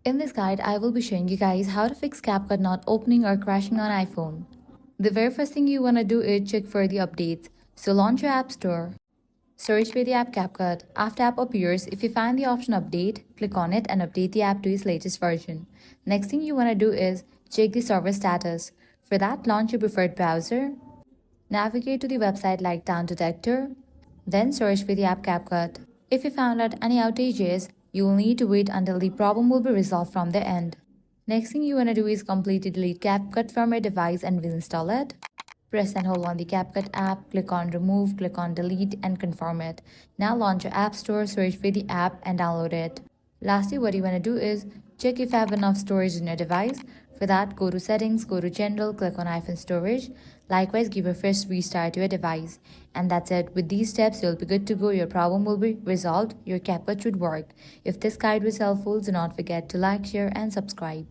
In this guide, I will be showing you guys how to fix CapCut not opening or crashing on iPhone. The very first thing you want to do is check for the updates. So launch your App Store, search for the app CapCut. After app appears, if you find the option update, click on it and update the app to its latest version. Next thing you want to do is check the server status. For that, launch your preferred browser, navigate to the website like Town Detector, then search for the app CapCut. If you found out any outages, you will need to wait until the problem will be resolved from the end. Next thing you want to do is completely delete CapCut from your device and reinstall it. Press and hold on the CapCut app, click on remove, click on delete and confirm it. Now launch your app store, search for the app and download it. Lastly, what you want to do is check if you have enough storage in your device. For that, go to settings, go to general, click on iPhone storage. Likewise, give a first restart to your device. And that's it. With these steps, you'll be good to go. Your problem will be resolved. Your CapCut should work. If this guide was helpful, do not forget to like, share and subscribe.